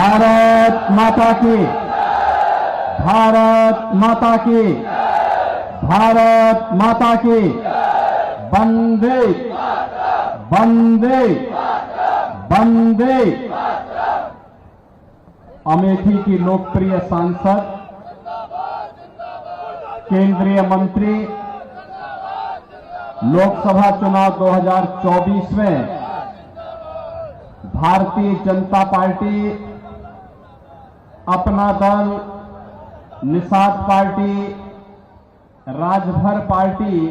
भारत माता की, भारत माता की, भारत माता की, वंदे वंदे वंदे। अमेठी की लोकप्रिय सांसद, केंद्रीय मंत्री, लोकसभा चुनाव 2024 में भारतीय जनता पार्टी, अपना दल, निषाद पार्टी, राजभर पार्टी,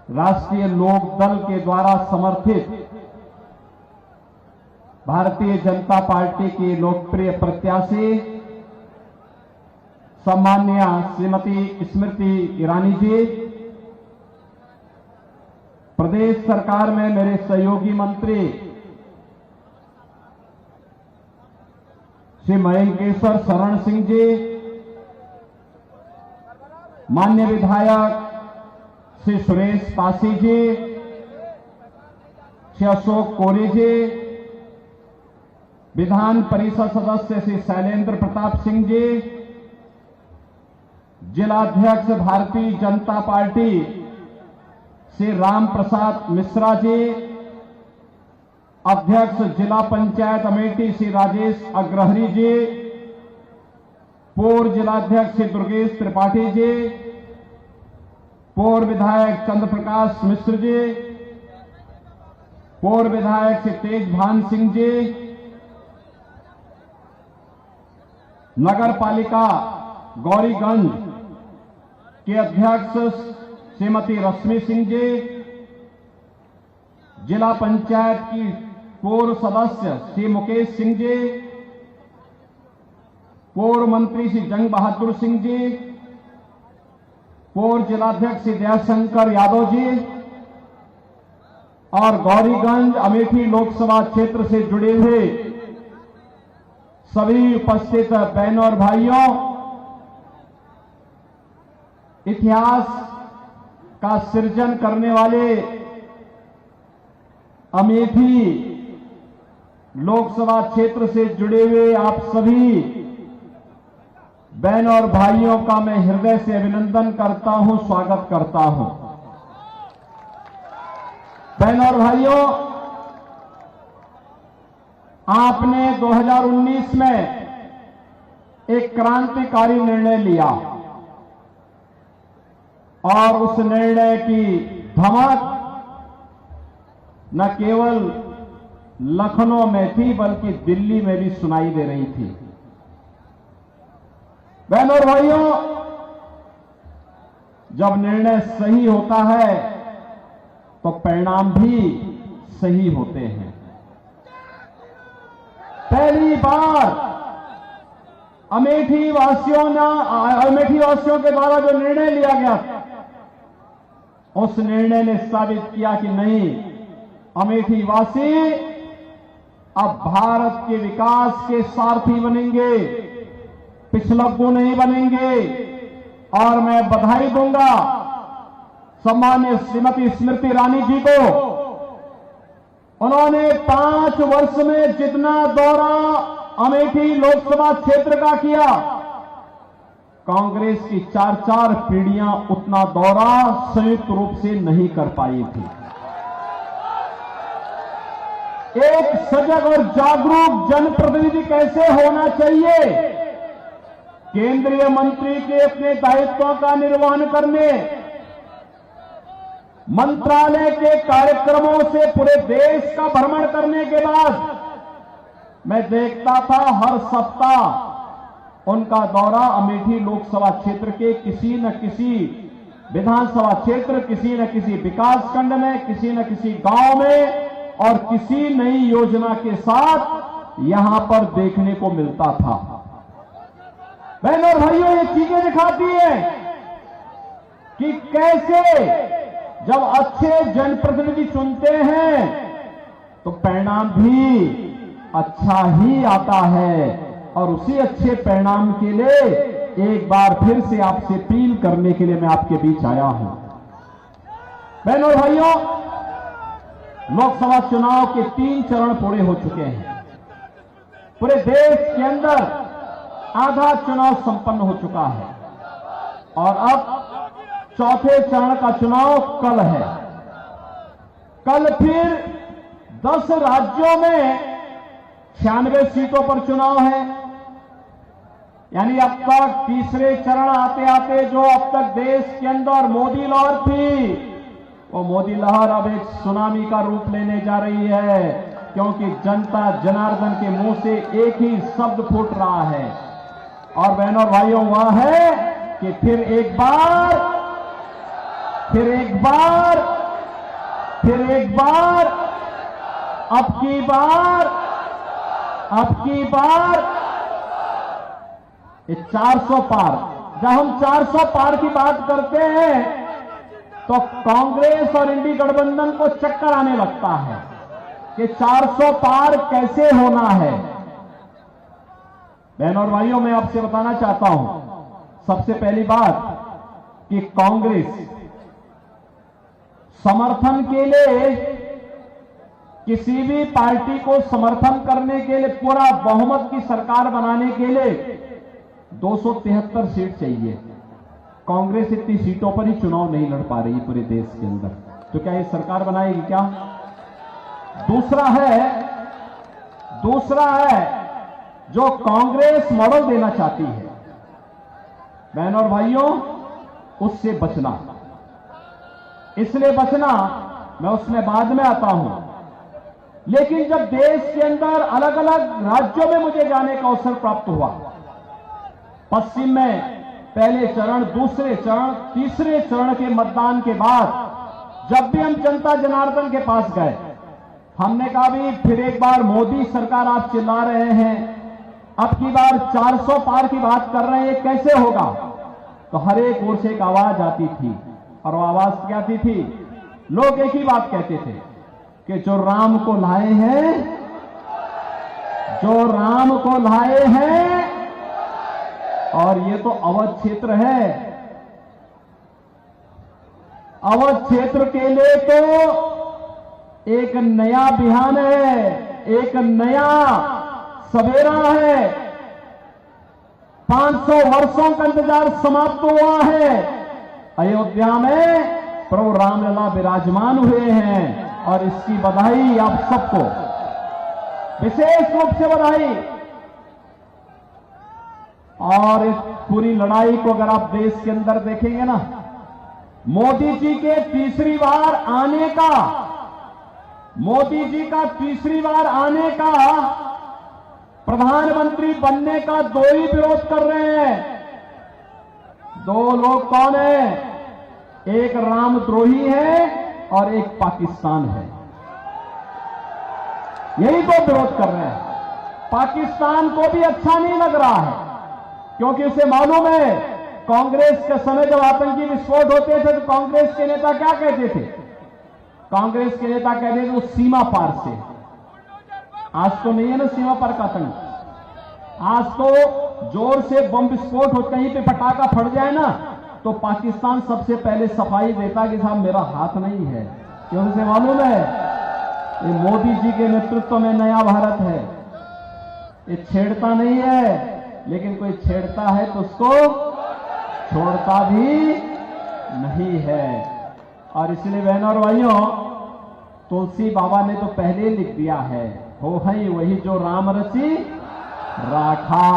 राष्ट्रीय लोक दल के द्वारा समर्थित भारतीय जनता पार्टी की लोकप्रिय प्रत्याशी सम्माननीय श्रीमती स्मृति ईरानी जी, प्रदेश सरकार में मेरे सहयोगी मंत्री श्री महेंद्र शरण सिंह जी, माननीय विधायक श्री सुरेश पासी जी, श्री अशोक कोरे जी, विधान परिषद सदस्य श्री शैलेंद्र प्रताप सिंह जी, जिलाध्यक्ष भारतीय जनता पार्टी श्री राम प्रसाद मिश्रा जी, अध्यक्ष जिला पंचायत अमेठी श्री राजेश अग्रहरी जी, पूर्व जिलाध्यक्ष श्री दुर्गेश त्रिपाठी जी, पूर्व विधायक चंद्र प्रकाश मिश्र जी, पूर्व विधायक श्री तेजभान सिंह जी, नगर पालिका गौरीगंज के अध्यक्ष श्रीमती रश्मि सिंह जी, जिला पंचायत की पूर्व सदस्य श्री मुकेश सिंह जी, पूर्व मंत्री श्री जंग बहादुर सिंह जी, पूर्व जिलाध्यक्ष श्री दयाशंकर यादव जी और गौरीगंज अमेठी लोकसभा क्षेत्र से जुड़े हुए सभी उपस्थित बहनों और भाइयों, इतिहास का सृजन करने वाले अमेठी लोकसभा क्षेत्र से जुड़े हुए आप सभी बहनों और भाइयों का मैं हृदय से अभिनंदन करता हूं, स्वागत करता हूं। बहनों और भाइयों, आपने 2019 में एक क्रांतिकारी निर्णय लिया और उस निर्णय की धमक न केवल लखनऊ में थी बल्कि दिल्ली में भी सुनाई दे रही थी। बहनों और भाइयों, जब निर्णय सही होता है तो परिणाम भी सही होते हैं। पहली बार अमेठी वासियों के द्वारा जो निर्णय लिया गया, उस निर्णय ने साबित किया कि नहीं, अमेठी वासी अब भारत के विकास के सारथी बनेंगे, पिछलग्गू नहीं बनेंगे। और मैं बधाई दूंगा सम्माननीय श्रीमती स्मृति ईरानी जी को। उन्होंने 5 वर्ष में जितना दौरा अमेठी लोकसभा क्षेत्र का किया, कांग्रेस की 4 पीढ़ियां उतना दौरा संयुक्त रूप से नहीं कर पाई थी। एक सजग और जागरूक जनप्रतिनिधि कैसे होना चाहिए, केंद्रीय मंत्री के अपने दायित्वों का निर्वहन करने, मंत्रालय के कार्यक्रमों से पूरे देश का भ्रमण करने के बाद मैं देखता था हर सप्ताह उनका दौरा अमेठी लोकसभा क्षेत्र के किसी न किसी विधानसभा क्षेत्र, किसी न किसी विकासखंड में, किसी न किसी गांव में और किसी नई योजना के साथ यहां पर देखने को मिलता था। बहनों और भाइयों, ये चीजें दिखाती है कि कैसे जब अच्छे जनप्रतिनिधि चुनते हैं तो परिणाम भी अच्छा ही आता है। और उसी अच्छे परिणाम के लिए एक बार फिर से आपसे अपील करने के लिए मैं आपके बीच आया हूं। बहनों और भाइयों, लोकसभा चुनाव के 3 चरण पूरे हो चुके हैं। पूरे देश के अंदर आधा चुनाव संपन्न हो चुका है और अब चौथे चरण का चुनाव कल है। कल फिर 10 राज्यों में 96 सीटों पर चुनाव है। यानी अब तक तीसरे चरण आते आते जो अब तक देश के अंदर मोदी लहर थी, वो मोदी लहर अब एक सुनामी का रूप लेने जा रही है, क्योंकि जनता जनार्दन के मुंह से एक ही शब्द फूट रहा है और बहनों और भाइयों वह है कि फिर एक बार अब की बार ये 400 पार। जब हम 400 पार की बात करते हैं तो कांग्रेस और इंडी गठबंधन को चक्कर आने लगता है कि 400 पार कैसे होना है। बहनों और भाइयों, मैं आपसे बताना चाहता हूं सबसे पहली बात कि कांग्रेस समर्थन के लिए किसी भी पार्टी को समर्थन करने के लिए पूरा बहुमत की सरकार बनाने के लिए 273 सीट चाहिए। कांग्रेस इतनी सीटों पर ही चुनाव नहीं लड़ पा रही पूरे देश के अंदर, तो क्या ये सरकार बनाएगी क्या? दूसरा है जो कांग्रेस मॉडल देना चाहती है, बहनों और भाइयों, उससे बचना। इसलिए बचना, मैं उसमें बाद में आता हूं, लेकिन जब देश के अंदर अलग अलग राज्यों में मुझे जाने का अवसर प्राप्त हुआ, पश्चिम में पहले चरण, दूसरे चरण, तीसरे चरण के मतदान के बाद जब भी हम जनता जनार्दन के पास गए, हमने कहा भी फिर एक बार मोदी सरकार आप चिल्ला रहे हैं, अब की बार 400 पार की बात कर रहे हैं, कैसे होगा? तो हर एक ओर से एक आवाज आती थी और वो आवाज क्या आती थी? लोग एक ही बात कहते थे कि जो राम को लाए हैं, और ये तो अवध क्षेत्र है, अवध क्षेत्र के लिए तो एक नया बिहान है, एक नया सवेरा है। 500 वर्षों का इंतजार समाप्त हुआ है। अयोध्या में प्रभु रामलला विराजमान हुए हैं और इसकी बधाई आप सबको, विशेष रूप से बधाई। और इस पूरी लड़ाई को अगर आप देश के अंदर देखेंगे ना, मोदी जी के तीसरी बार आने का प्रधानमंत्री बनने का दो ही विरोध कर रहे हैं। दो लोग कौन है? एक रामद्रोही है और एक पाकिस्तान है। यही दो विरोध कर रहे हैं। पाकिस्तान को भी अच्छा नहीं लग रहा है, क्योंकि उसे मालूम है कांग्रेस के समय जब आतंकी विस्फोट होते थे तो कांग्रेस के नेता क्या कहते थे? कांग्रेस के नेता कहते थे वो सीमा पार से। आज तो नहीं है ना सीमा पार का आतंक। आज तो जोर से बम विस्फोट हो, कहीं पे पटाखा फट जाए ना तो पाकिस्तान सबसे पहले सफाई देता कि साहब मेरा हाथ नहीं है, क्योंकि उसे मालूम है ये मोदी जी के नेतृत्व में नया भारत है, ये छेड़ता नहीं है, लेकिन कोई छेड़ता है तो उसको छोड़ता भी नहीं है। और इसलिए बहनों और भाइयों, तुलसी बाबा ने तो पहले लिख दिया है, हो है वही जो राम रची राखा।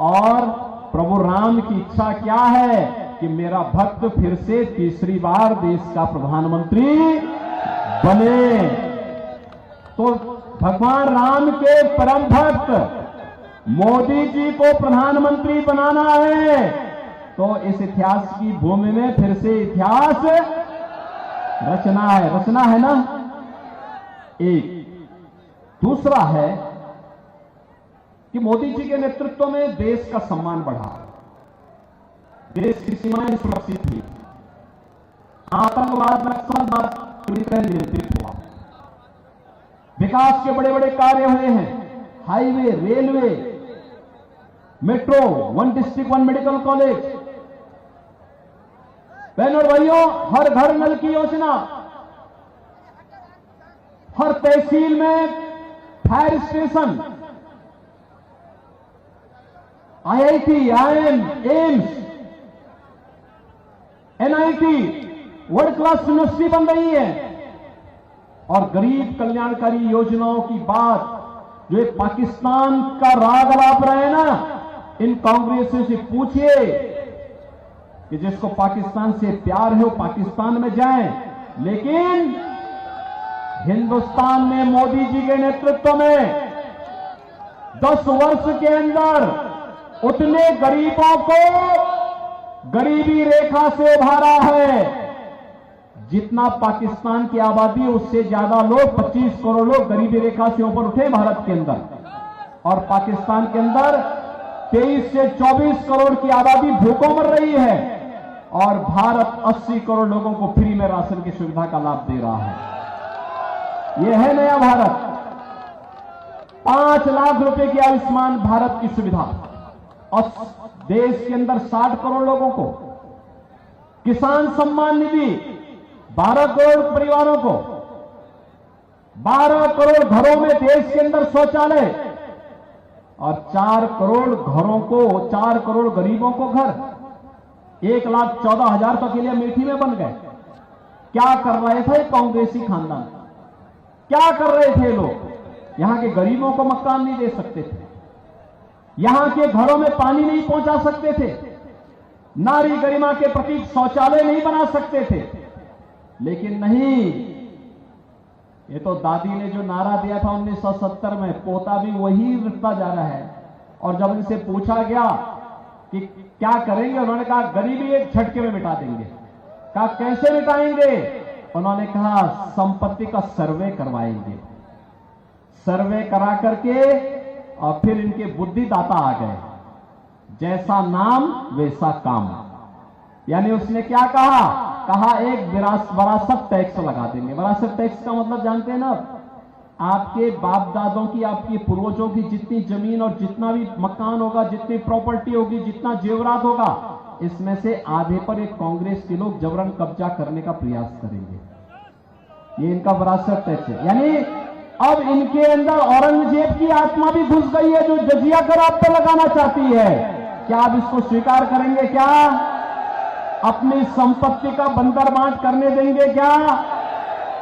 और प्रभु राम की इच्छा क्या है कि मेरा भक्त फिर से तीसरी बार देश का प्रधानमंत्री बने। तो भगवान राम के परम भक्त मोदी जी को प्रधानमंत्री बनाना है, तो इस इतिहास की भूमि में फिर से इतिहास रचना है ना। एक दूसरा है कि मोदी जी के नेतृत्व में देश का सम्मान बढ़ा, देश की सीमाएं सुरक्षित हुई, आतंकवाद नक्सलवाद पूरी तरह नियंत्रित हुआ, विकास के बड़े बड़े कार्य हुए हैं, highway, railway, metro, 1 district 1 medical college. बहनों और भाइयों, हर घर नल की योजना, हर तहसील में fire station, IIT, IIM, AIIMS, NIT world class university बन रही है। और गरीब कल्याणकारी योजनाओं की बात जो एक पाकिस्तान का राग अलाप रहे ना, इन कांग्रेसियों से पूछिए कि जिसको पाकिस्तान से प्यार है वो पाकिस्तान में जाए, लेकिन हिंदुस्तान में मोदी जी के नेतृत्व में 10 वर्ष के अंदर उतने गरीबों को गरीबी रेखा से उभारा है जितना पाकिस्तान की आबादी, उससे ज्यादा लोग, 25 करोड़ लोग गरीबी रेखा से ऊपर उठे भारत के अंदर। और पाकिस्तान के अंदर 23 से 24 करोड़ की आबादी भूखों मर रही है और भारत 80 करोड़ लोगों को फ्री में राशन की सुविधा का लाभ दे रहा है। यह है नया भारत। 5 लाख रुपए की आयुष्मान भारत की सुविधा और देश के अंदर 60 करोड़ लोगों को किसान सम्मान निधि, 12 करोड़ परिवारों को, 12 करोड़ घरों में देश के अंदर शौचालय और 4 करोड़ घरों को, 4 करोड़ गरीबों को घर, 1,14,000 तो अकेले अमेठी में बन गए। क्या कर रहे थे कांग्रेसी खानदान? क्या कर रहे थे लोग? यहां के गरीबों को मकान नहीं दे सकते थे, यहां के घरों में पानी नहीं पहुंचा सकते थे, नारी गरिमा के प्रतीक शौचालय नहीं बना सकते थे। लेकिन नहीं, ये तो दादी ने जो नारा दिया था 1970 में, पोता भी वही रखता जा रहा है। और जब इनसे पूछा गया कि क्या करेंगे, उन्होंने कहा गरीबी एक झटके में मिटा देंगे। कहा कैसे मिटाएंगे? उन्होंने कहा संपत्ति का सर्वे करवाएंगे। सर्वे करा करके और फिर इनके बुद्धिदाता आ गए, जैसा नाम वैसा काम। यानी उसने क्या कहा? कहा एक विरासत टैक्स लगा देंगे। विरासत टैक्स का मतलब जानते हैं ना? आपके बाप दादों की, आपके पूर्वजों की जितनी जमीन और जितना भी मकान होगा, जितनी प्रॉपर्टी होगी, जितना जेवरात होगा, इसमें से आधे पर एक कांग्रेस के लोग जबरन कब्जा करने का प्रयास करेंगे। ये इनका विरासत टैक्स है। यानी अब इनके अंदर औरंगजेब की आत्मा भी घुस गई है, जो जजिया कर आप पे लगाना चाहती है। क्या आप इसको स्वीकार करेंगे? क्या अपनी संपत्ति का बंदर बांट करने देंगे? क्या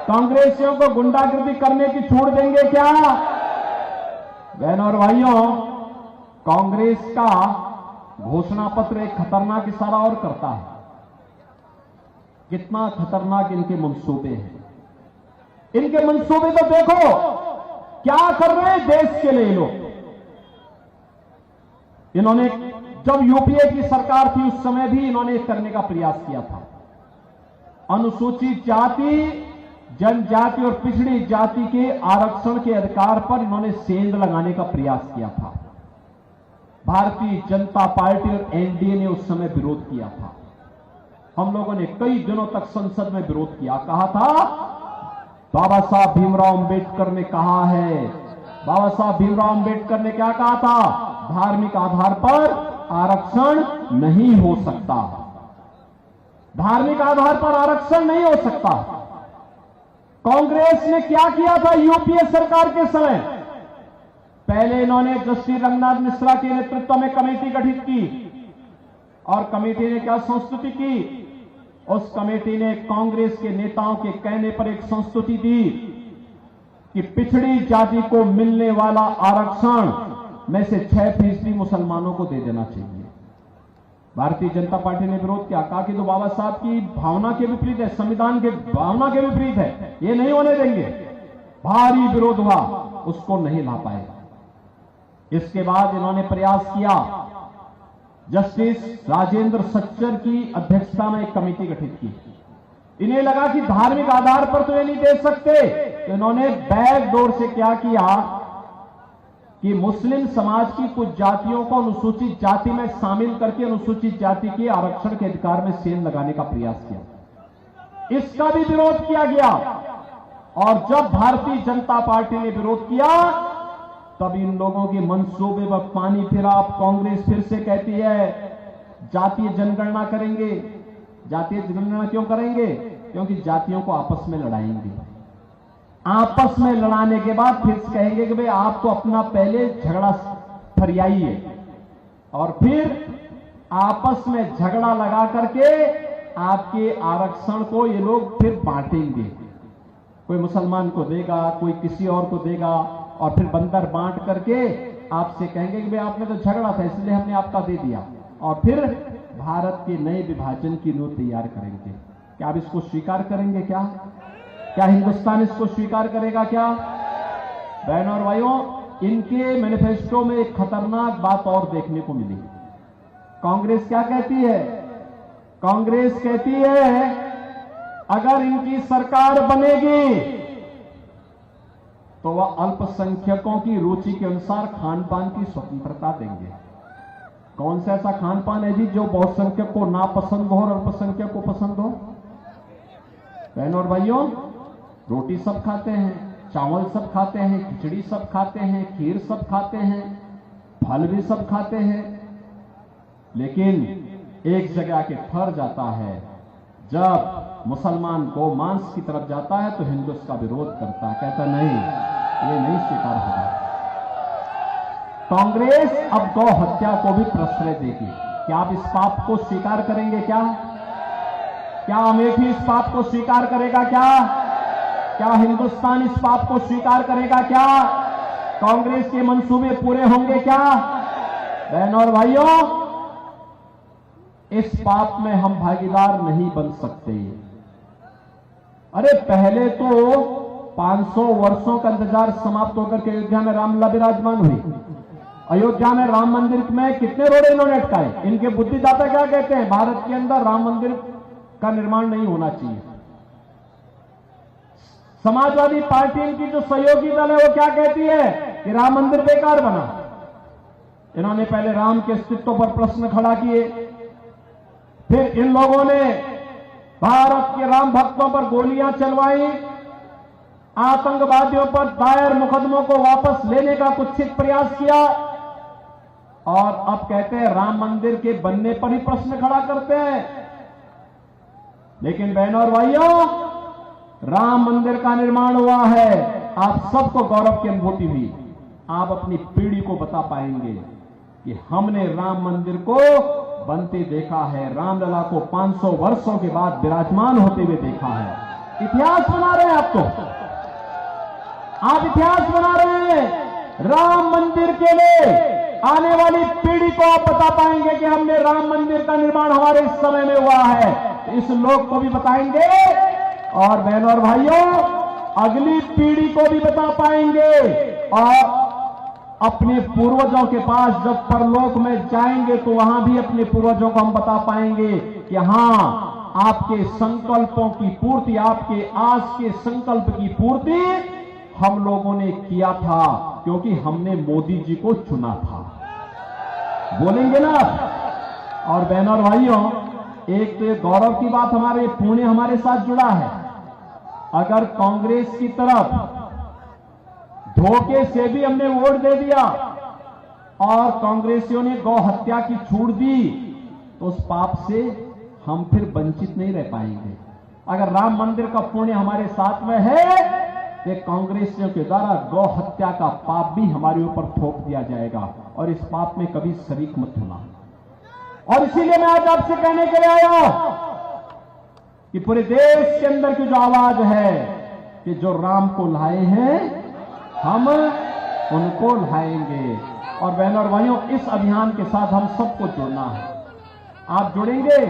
कांग्रेसियों को गुंडागर्दी करने की छूट देंगे? क्या बहनों और भाइयों, कांग्रेस का घोषणा पत्र एक खतरनाक इशारा और करता है। कितना खतरनाक इनके मंसूबे हैं। इनके मंसूबे तो देखो क्या कर रहे हैं देश के लिए लोग। इन्होंने जब यूपीए की सरकार थी उस समय भी इन्होंने करने का प्रयास किया था। अनुसूचित जाति, जनजाति और पिछड़ी जाति के आरक्षण के अधिकार पर इन्होंने सेंध लगाने का प्रयास किया था। भारतीय जनता पार्टी और एनडीए ने उस समय विरोध किया था। हम लोगों ने कई दिनों तक संसद में विरोध किया। कहा था बाबा साहब भीमराव अंबेडकर ने कहा है, बाबा साहब भीमराव अंबेडकर ने क्या कहा था? धार्मिक आधार पर आरक्षण नहीं हो सकता। धार्मिक आधार पर आरक्षण नहीं हो सकता। कांग्रेस ने क्या किया था यूपीए सरकार के समय? पहले इन्होंने जस्टिस रंगनाथ मिश्रा के नेतृत्व में कमेटी गठित की और कमेटी ने क्या संस्तुति की? उस कमेटी ने कांग्रेस के नेताओं के कहने पर एक संस्तुति दी कि पिछड़ी जाति को मिलने वाला आरक्षण में से 6% मुसलमानों को दे देना चाहिए। भारतीय जनता पार्टी ने विरोध किया, कहा कि तो बाबा साहब की भावना के विपरीत है, संविधान के भावना के विपरीत है, ये नहीं होने देंगे। भारी विरोध हुआ, उसको नहीं ला पाए। इसके बाद इन्होंने प्रयास किया, जस्टिस राजेंद्र सच्चर की अध्यक्षता में एक कमेटी गठित की। इन्हें लगा कि धार्मिक आधार पर तो ये नहीं दे सकते, तो इन्होंने बैकडोर से क्या किया कि मुस्लिम समाज की कुछ जातियों को अनुसूचित जाति में शामिल करके अनुसूचित जाति के आरक्षण के अधिकार में सेंध लगाने का प्रयास किया। इसका भी विरोध किया गया और जब भारतीय जनता पार्टी ने विरोध किया तब इन लोगों के मंसूबे पर पानी फिरा। कांग्रेस फिर से कहती है जातीय जनगणना करेंगे। जातीय जनगणना क्यों करेंगे? क्योंकि जातियों को आपस में लड़ाएंगे। आपस में लड़ाने के बाद फिर कहेंगे कि भाई आप तो अपना पहले झगड़ा फरियाइए, और फिर आपस में झगड़ा लगा करके आपके आरक्षण को ये लोग फिर बांटेंगे। कोई मुसलमान को देगा, कोई किसी और को देगा, और फिर बंदर बांट करके आपसे कहेंगे कि भाई आपने तो झगड़ा था इसलिए हमने आपका दे दिया, और फिर भारत के नए विभाजन की नींव तैयार करेंगे। क्या आप इसको स्वीकार करेंगे? क्या हिंदुस्तान इसको स्वीकार करेगा? क्या बहनों और भाइयों, इनके मैनिफेस्टो में एक खतरनाक बात और देखने को मिली। कांग्रेस क्या कहती है? कांग्रेस कहती है अगर इनकी सरकार बनेगी तो वह अल्पसंख्यकों की रुचि के अनुसार खान पान की स्वतंत्रता देंगे। कौन सा ऐसा खान पान है जी जो बहुसंख्यक को ना पसंद हो और अल्पसंख्यक को पसंद हो? बहनों और भाइयों, रोटी सब खाते हैं, चावल सब खाते हैं, खिचड़ी सब खाते हैं, खीर सब खाते हैं, फल भी सब खाते हैं, लेकिन एक जगह के ठहर जाता है। जब मुसलमान गौ मांस की तरफ जाता है तो हिंदू उसका विरोध करता है, कहता नहीं, ये नहीं स्वीकार होगा। कांग्रेस अब गौ हत्या को भी प्रश्रय देगी। क्या आप इस पाप को स्वीकार करेंगे? क्या अमेठी इस पाप को स्वीकार करेगा? क्या हिंदुस्तान इस पाप को स्वीकार करेगा? क्या कांग्रेस के मंसूबे पूरे होंगे? क्या बहनों और भाइयों, इस पाप में हम भागीदार नहीं बन सकते। अरे पहले तो 500 वर्षों का इंतजार समाप्त होकर के अयोध्या में रामलला विराजमान हुई। अयोध्या में राम मंदिर में कितने रोड़े इन्होंने अटकाए। इनके बुद्धिदाता क्या कहते हैं? भारत के अंदर राम मंदिर का निर्माण नहीं होना चाहिए। समाजवादी पार्टी इनकी जो सहयोगी दल है वो क्या कहती है कि राम मंदिर बेकार बना। इन्होंने पहले राम के अस्तित्व पर प्रश्न खड़ा किए, फिर इन लोगों ने भारत के राम भक्तों पर गोलियां चलवाई, आतंकवादियों पर दायर मुकदमों को वापस लेने का कुत्सित प्रयास किया, और अब कहते हैं राम मंदिर के बनने पर ही प्रश्न खड़ा करते हैं। लेकिन बहनों और भाइयों, राम मंदिर का निर्माण हुआ है, आप सबको गौरव की अनुभूति हुई। आप अपनी पीढ़ी को बता पाएंगे कि हमने राम मंदिर को बनते देखा है, रामलला को 500 वर्षों के बाद विराजमान होते हुए देखा है। इतिहास बना रहे हैं आप, तो आप इतिहास बना रहे हैं। राम मंदिर के लिए आने वाली पीढ़ी को आप बता पाएंगे कि हमने राम मंदिर का निर्माण हमारे इस समय में हुआ है, इस लोक को भी बताएंगे, और बहनों और भाइयों अगली पीढ़ी को भी बता पाएंगे, और अपने पूर्वजों के पास जब परलोक में जाएंगे तो वहां भी अपने पूर्वजों को हम बता पाएंगे कि हां, आपके संकल्पों की पूर्ति, आपके आज के संकल्प की पूर्ति हम लोगों ने किया था, क्योंकि हमने मोदी जी को चुना था। बोलेंगे ना? और बहनों और भाइयों, एक तो ये गौरव की बात, हमारे पुणे हमारे साथ जुड़ा है। अगर कांग्रेस की तरफ धोखे से भी हमने वोट दे दिया और कांग्रेसियों ने गौ हत्या की छूट दी, तो उस पाप से हम फिर वंचित नहीं रह पाएंगे। अगर राम मंदिर का पुण्य हमारे साथ में है तो कांग्रेसियों के द्वारा गौ हत्या का पाप भी हमारे ऊपर थोप दिया जाएगा, और इस पाप में कभी शरीक मत होना। और इसीलिए मैं आज आपसे कहने के लिए आया कि पूरे देश के अंदर की जो आवाज है कि जो राम को लाए हैं हम उनको लाएंगे। और बहनों और भाइयों, इस अभियान के साथ हम सबको जुड़ना है। आप जुड़ेंगे?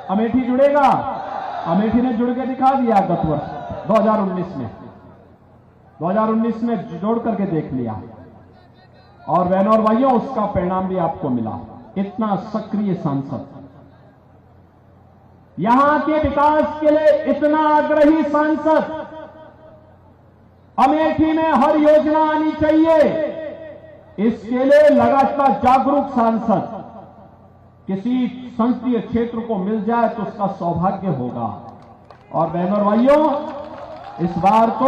अमेठी जुड़ेगा? अमेठी ने जुड़ के दिखा दिया गत वर्ष 2019 में जोड़ करके देख लिया, और बहनों और भाइयों उसका परिणाम भी आपको मिला। इतना सक्रिय सांसद, यहां के विकास के लिए इतना आग्रही सांसद, अमेठी में हर योजना आनी चाहिए, इसके लिए लगातार जागरूक सांसद किसी संसदीय क्षेत्र को मिल जाए तो उसका सौभाग्य होगा। और बहनों और भाइयों, इस बार तो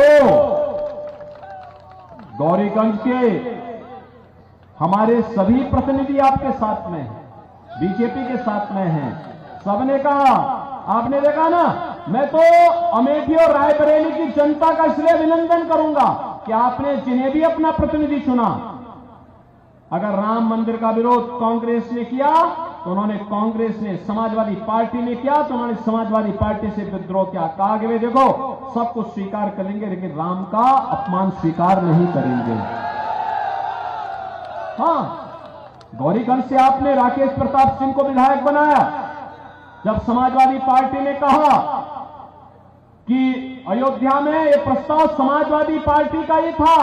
गौरीगंज के हमारे सभी प्रतिनिधि आपके साथ में हैं, बीजेपी के साथ में हैं। सबने कहा, आपने देखा ना, मैं तो अमेठी और रायबरेली की जनता का इसलिए अभिनंदन करूंगा कि आपने जिन्हें भी अपना प्रतिनिधि चुना, अगर राम मंदिर का विरोध कांग्रेस ने किया तो उन्होंने कांग्रेस ने, समाजवादी पार्टी ने किया तो उन्होंने समाजवादी पार्टी से विद्रोह किया। कहा कि वे देखो सब कुछ स्वीकार करेंगे लेकिन राम का अपमान स्वीकार नहीं करेंगे। हां, गौरीगंज से आपने राकेश प्रताप सिंह को विधायक बनाया। जब समाजवादी पार्टी ने कहा कि अयोध्या में यह प्रस्ताव समाजवादी पार्टी का ही था,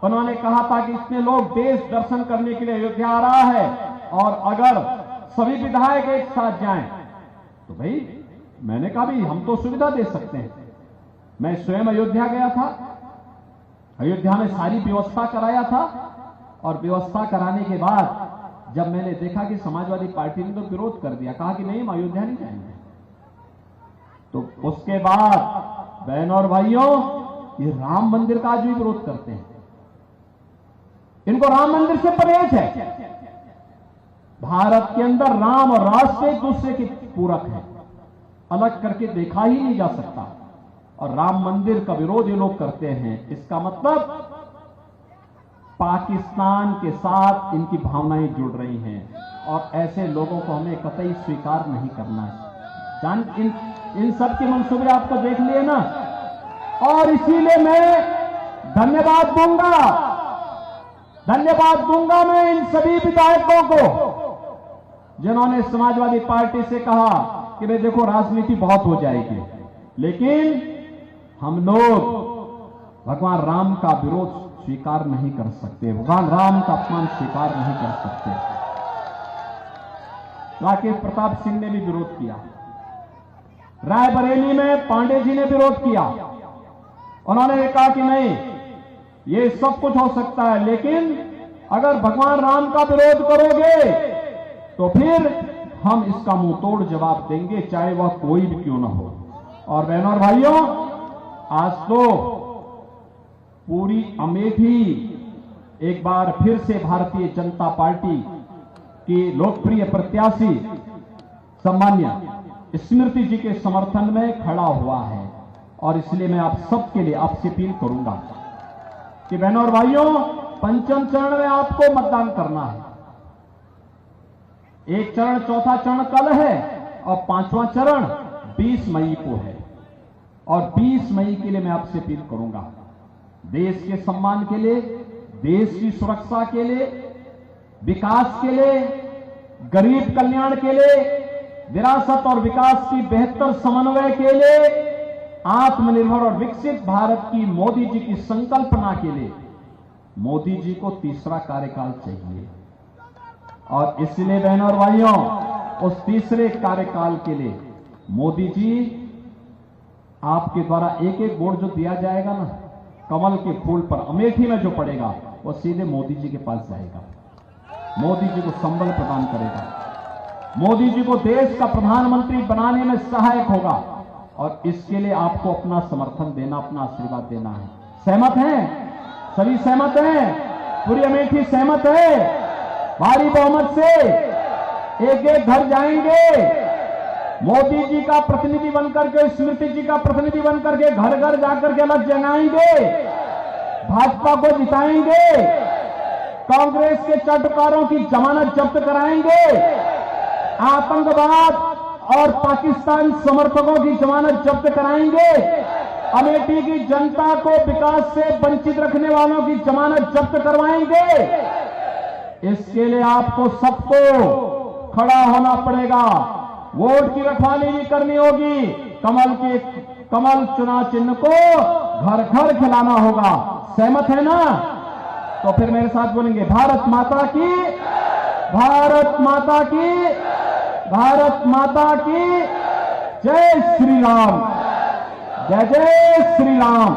उन्होंने कहा था कि इतने लोग देश दर्शन करने के लिए अयोध्या आ रहा है और अगर सभी विधायक एक साथ जाएं तो भाई, मैंने कहा भी हम तो सुविधा दे सकते हैं। मैं स्वयं अयोध्या गया था, अयोध्या में सारी व्यवस्था कराया था और व्यवस्था कराने के बाद जब मैंने देखा कि समाजवादी पार्टी ने तो विरोध कर दिया, कहा कि नहीं हम अयोध्या नहीं जाएंगे, तो उसके बाद बहनों और भाइयों, ये राम मंदिर का आज भी विरोध करते हैं। इनको राम मंदिर से परहेज है। भारत के अंदर राम और राष्ट्र एक दूसरे के पूरक है, अलग करके देखा ही नहीं जा सकता। और राम मंदिर का विरोध ये लोग करते हैं, इसका मतलब पाकिस्तान के साथ इनकी भावनाएं जुड़ रही हैं और ऐसे लोगों को हमें कतई स्वीकार नहीं करना है। इन सब के मंसूबे आपको देख लिए ना, और इसीलिए मैं धन्यवाद दूंगा मैं इन सभी विधायकों को जिन्होंने समाजवादी पार्टी से कहा कि भाई देखो राजनीति बहुत हो जाएगी, लेकिन हम लोग भगवान राम का विरोध स्वीकार नहीं कर सकते, भगवान राम का अपमान स्वीकार नहीं कर सकते। राकेश प्रताप सिंह ने भी विरोध किया, रायबरेली में पांडे जी ने विरोध किया। उन्होंने कहा कि नहीं, ये सब कुछ हो सकता है, लेकिन अगर भगवान राम का विरोध करोगे तो फिर हम इसका मुंह तोड़ जवाब देंगे, चाहे वह कोई भी क्यों ना हो। और बहनों और भाइयों, आज तो पूरी अमेठी एक बार फिर से भारतीय जनता पार्टी की लोकप्रिय प्रत्याशी सम्मान्य स्मृति जी के समर्थन में खड़ा हुआ है। और इसलिए मैं आप सबके लिए आपसे अपील करूंगा कि बहनों और भाइयों, पंचम चरण में आपको मतदान करना है। एक चरण, चौथा चरण कल है और पांचवां चरण 20 मई को है। और 20 मई के लिए मैं आपसे अपील करूंगा, देश के सम्मान के लिए, देश की सुरक्षा के लिए, विकास के लिए, गरीब कल्याण के लिए, विरासत और विकास की बेहतर समन्वय के लिए, आत्मनिर्भर और विकसित भारत की मोदी जी की संकल्पना के लिए मोदी जी को तीसरा कार्यकाल चाहिए। और इसलिए बहनों और भाइयों, उस तीसरे कार्यकाल के लिए मोदी जी आपके द्वारा एक एक वोट जो दिया जाएगा ना, कमल के फूल पर अमेठी में जो पड़ेगा वो सीधे मोदी जी के पास जाएगा, मोदी जी को संबल प्रदान करेगा, मोदी जी को देश का प्रधानमंत्री बनाने में सहायक होगा। और इसके लिए आपको अपना समर्थन देना, अपना आशीर्वाद देना है। सहमत हैं? सभी सहमत हैं? पूरी अमेठी सहमत है? भारी बहुमत से एक एक घर जाएंगे, मोदी जी का प्रतिनिधि बनकर के, स्मृति जी का प्रतिनिधि बनकर के घर घर जाकर के अलग जगाएंगे, भाजपा को जिताएंगे, कांग्रेस के चटकारों की जमानत जब्त कराएंगे, आतंकवाद और पाकिस्तान समर्थकों की जमानत जब्त कराएंगे, अमेठी की जनता को विकास से वंचित रखने वालों की जमानत जब्त करवाएंगे। इसके लिए आपको सबको खड़ा होना पड़ेगा, वोट की रखवाली भी करनी होगी, कमल चुनाव चिन्ह को घर घर खिलाना होगा। सहमत है ना? तो फिर मेरे साथ बोलेंगे, भारत माता की, भारत माता की, भारत माता की जय श्री राम, जय जय श्री राम।